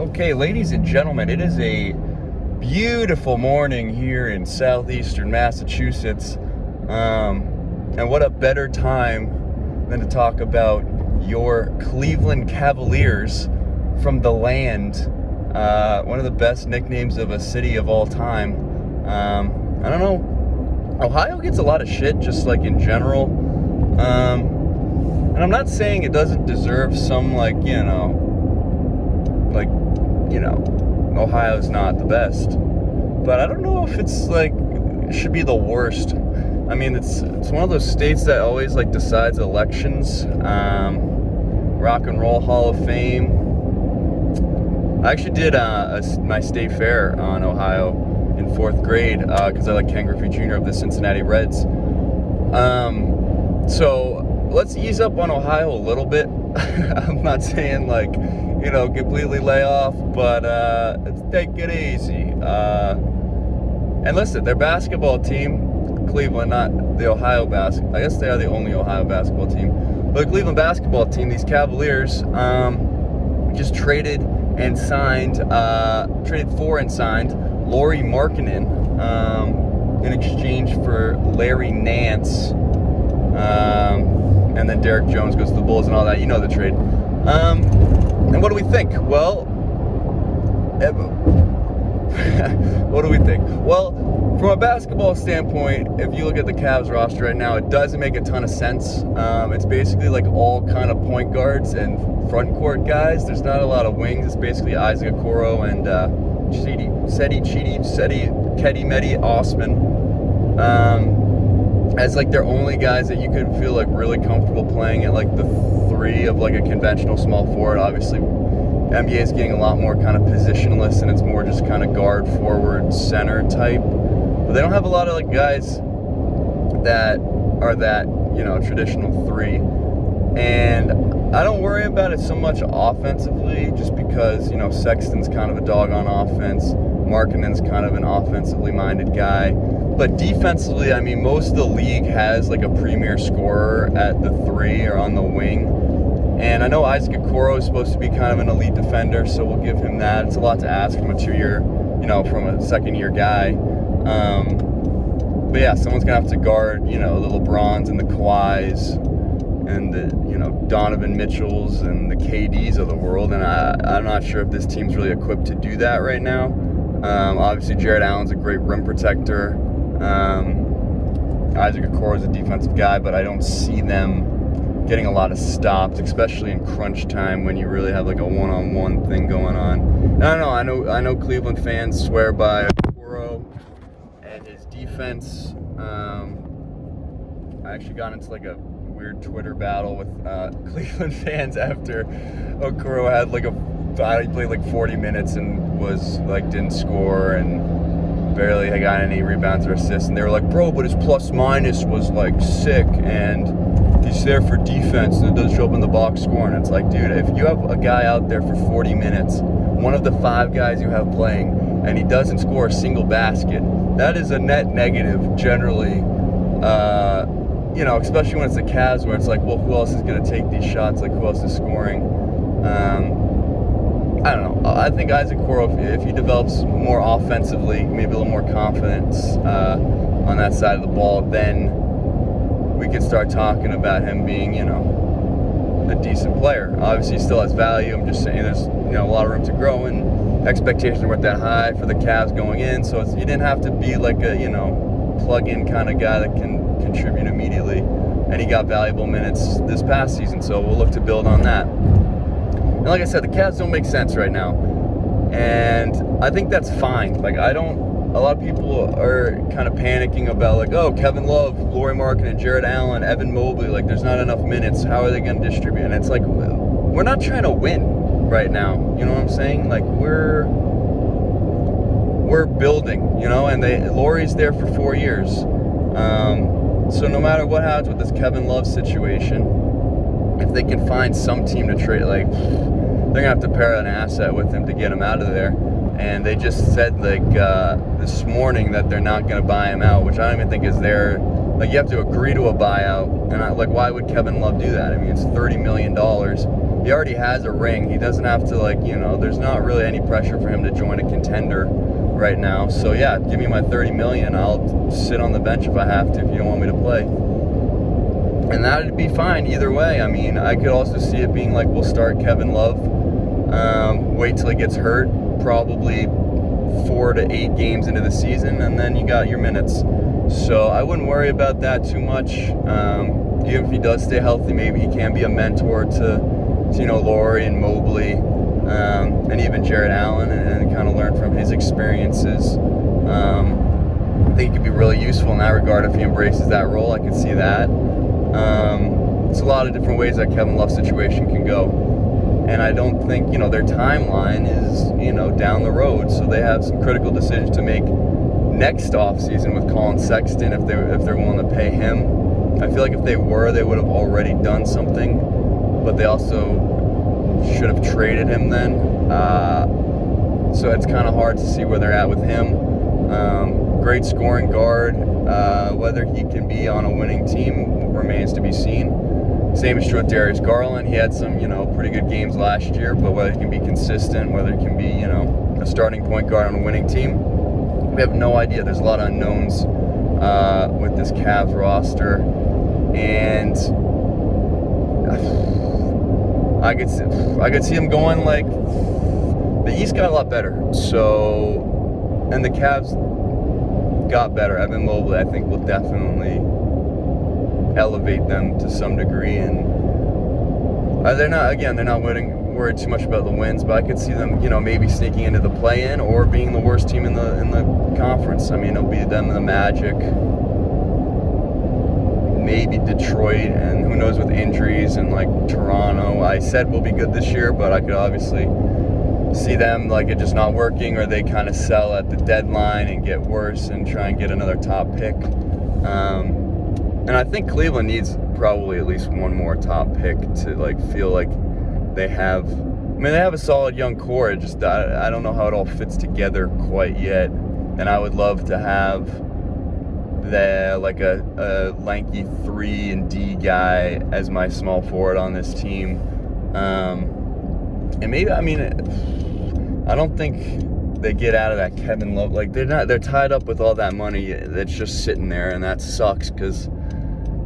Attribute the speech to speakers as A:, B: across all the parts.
A: Okay, ladies and gentlemen, it is a beautiful morning here in southeastern Massachusetts. And what a better time than to talk about your Cleveland Cavaliers from the land. One of the best nicknames of a city of all time. I don't know. Ohio gets a lot of shit, just like in general. And I'm not saying it doesn't deserve some, Ohio's not the best, but I don't know if it's it should be the worst. I mean, it's one of those states that always decides elections. Rock and Roll Hall of Fame. I actually did my state fair on Ohio in 4th grade because I like Ken Griffey Jr. of the Cincinnati Reds. So let's ease up on Ohio a little bit. I'm not saying completely lay off, but let's take it easy. And listen, their basketball team, Cleveland, not the Ohio basketball. I guess they are the only Ohio basketball team. But the Cleveland basketball team, these Cavaliers, just traded for and signed Lauri Markkanen in exchange for Larry Nance. And then Derek Jones goes to the Bulls and all that. You know the trade. And what do we think? Well, what do we think? Well, from a basketball standpoint, if you look at the Cavs roster right now, it doesn't make a ton of sense. It's basically all kind of point guards and front court guys. There's not a lot of wings. It's basically Isaac Okoro and Keddy Medi Osman as their only guys that you could feel really comfortable playing at the three of a conventional small forward. Obviously, NBA is getting a lot more kind of positionless, and it's more just kind of guard, forward, center type. But they don't have a lot of guys that are that traditional three. And I don't worry about it so much offensively, just because Sexton's kind of a dog on offense. Markkanen's kind of an offensively minded guy. But defensively, I mean, most of the league has a premier scorer at the three or on the wing. And I know Isaac Okoro is supposed to be kind of an elite defender, so we'll give him that. It's a lot to ask from a 2-year, from a second-year guy. But yeah, someone's going to have to guard, the LeBrons and the Kawhis and the, Donovan Mitchells and the KDs of the world. And I'm not sure if this team's really equipped to do that right now. Obviously, Jared Allen's a great rim protector. Isaac Okoro is a defensive guy, but I don't see them getting a lot of stops, especially in crunch time when you really have a one-on-one thing going on. And I know Cleveland fans swear by Okoro and his defense. I actually got into a weird Twitter battle with Cleveland fans after Okoro had he played 40 minutes and was didn't score and barely got any rebounds or assists, and they were like, bro, but his plus minus was sick, and he's there for defense and it doesn't show up in the box scoring. It's dude, if you have a guy out there for 40 minutes, one of the 5 guys you have playing, and he doesn't score a single basket, that is a net negative generally, especially when it's the Cavs, where it's well, who else is going to take these shots, who else is scoring. I don't know. I think Isaac Okoro, if he develops more offensively, maybe a little more confidence on that side of the ball, then we could start talking about him being, a decent player. Obviously, he still has value. I'm just saying there's, a lot of room to grow, and expectations weren't that high for the Cavs going in, so you didn't have to be a plug-in kind of guy that can contribute immediately. And he got valuable minutes this past season, so we'll look to build on that. And like I said, the Cavs don't make sense right now. And I think that's fine. A lot of people are kind of panicking about Kevin Love, Lauri Markkanen, Jared Allen, Evan Mobley, there's not enough minutes. How are they going to distribute? And it's we're not trying to win right now. You know what I'm saying? We're building, and Lauri's there for 4 years. So no matter what happens with this Kevin Love situation, if they can find some team to trade, they're going to have to pair an asset with him to get him out of there. And they just said this morning that they're not going to buy him out, which I don't even think is their Like, you have to agree to a buyout, and why would Kevin Love do that? I mean, it's $30 million. He already has a ring. He doesn't have to, there's not really any pressure for him to join a contender right now. So yeah, give me my $30 million. I'll sit on the bench if I have to, if you don't want me to play. And that'd be fine either way. I mean, I could also see it being like, we'll start Kevin Love, wait till he gets hurt, probably 4 to 8 games into the season, and then you got your minutes. So I wouldn't worry about that too much. Even if he does stay healthy, maybe he can be a mentor to Laurie and Mobley, and even Jared Allen, and kind of learn from his experiences. I think he could be really useful in that regard if he embraces that role. I could see that. It's a lot of different ways that Kevin Love's situation can go. And I don't think, their timeline is, down the road. So they have some critical decisions to make next offseason with Colin Sexton if they're willing to pay him. I feel like if they were, they would have already done something. But they also should have traded him then. So it's kind of hard to see where they're at with him. Great scoring guard. Whether he can be on a winning team remains to be seen. Same is true with Darius Garland. He had some, pretty good games last year, but whether he can be consistent, whether he can be, a starting point guard on a winning team, we have no idea. There's a lot of unknowns with this Cavs roster, and I could see him going the East got a lot better. So, and the Cavs got better. Evan Mobley, I think, will definitely elevate them to some degree, and they're not worried too much about the wins, but I could see them, maybe sneaking into the play-in or being the worst team in the conference. I mean, it'll be them and the Magic, maybe Detroit, and who knows with injuries, and Toronto. I said will be good this year, but I could obviously see them it just not working, or they kind of sell at the deadline and get worse and try and get another top pick. And I think Cleveland needs probably at least one more top pick to feel like they have. I mean, they have a solid young core. It just I don't know how it all fits together quite yet. And I would love to have a lanky 3 and D guy as my small forward on this team. And maybe, I don't think they get out of that Kevin Love. They're tied up with all that money that's just sitting there, and that sucks because,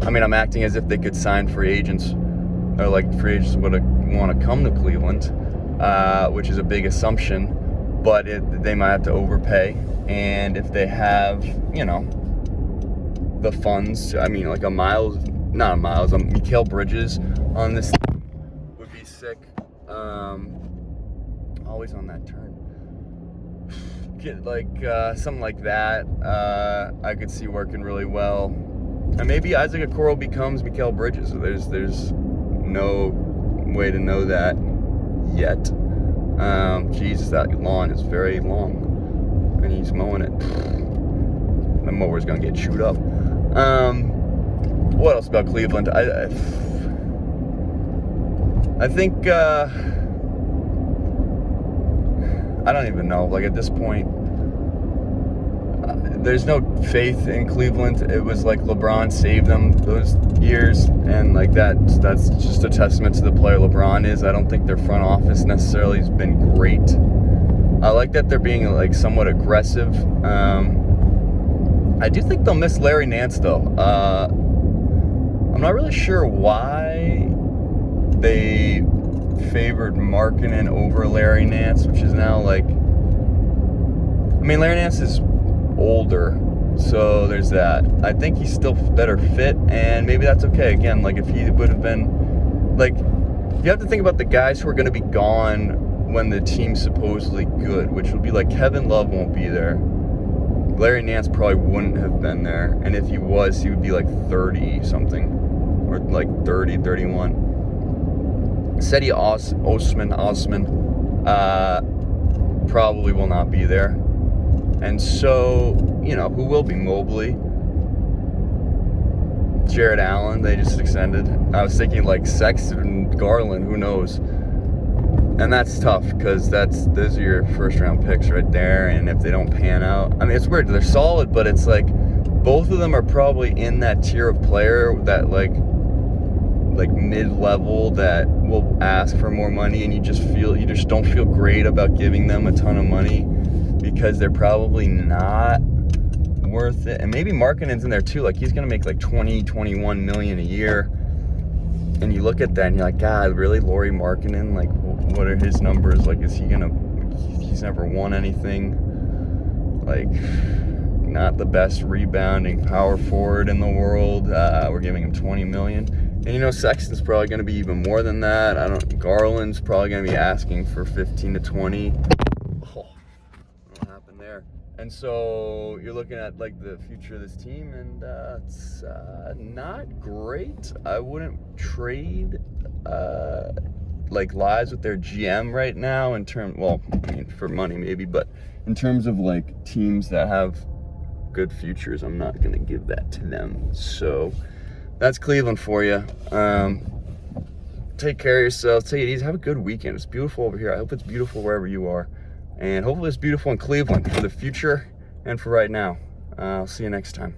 A: I'm acting as if they could sign free agents, or free agents would want to come to Cleveland, which is a big assumption, but they might have to overpay. And if they have, the funds, Mikal Bridges on this would be sick. Always on that turn. Something like that, I could see working really well. And maybe Isaac Okoro becomes Mikal Bridges. There's no way to know that yet. Jesus, that lawn is very long, and he's mowing it. The mower's gonna get chewed up. What else about Cleveland? I think I don't even know. At this point, there's no faith in Cleveland. It was LeBron saved them those years, and that's just a testament to the player LeBron is. I don't think their front office necessarily has been great. I like that they're being somewhat aggressive. I do think they'll miss Larry Nance though. I'm not really sure why they favored Markkanen over Larry Nance, which is now Larry Nance is older, so there's that. I think he's still better fit, and maybe that's okay. Again, if he would have been, you have to think about the guys who are going to be gone when the team's supposedly good, which would be Kevin Love won't be there. Larry Nance probably wouldn't have been there, and if he was, he would be 30 something, or 30, 31. Cedi Osman probably will not be there. And so, who will be? Mobley, Jared Allen, they just extended. I was thinking Sexton, Garland, who knows? And that's tough because those are your first round picks right there. And if they don't pan out, it's weird. They're solid, but it's both of them are probably in that tier of player that like mid-level that will ask for more money, and you just don't feel great about giving them a ton of money because they're probably not worth it. And maybe Markkanen's in there too. Like, he's gonna make like 20-21 million a year, and you look at that and you're like, God, really, Lauri Markkanen? Like, what are his numbers? Like, he's never won anything. Like, not the best rebounding power forward in the world. We're giving him 20 million. And you know, Sexton's probably going to be even more than that. Garland's probably going to be asking for 15 to 20. Oh, what happened there? And so you're looking at like the future of this team, and it's not great. I wouldn't trade like lives with their GM right now for money maybe, but in terms of like teams that have good futures, I'm not going to give that to them. So that's Cleveland for you. Take care of yourself. Take it easy. Have a good weekend. It's beautiful over here. I hope it's beautiful wherever you are. And hopefully it's beautiful in Cleveland for the future and for right now. I'll see you next time.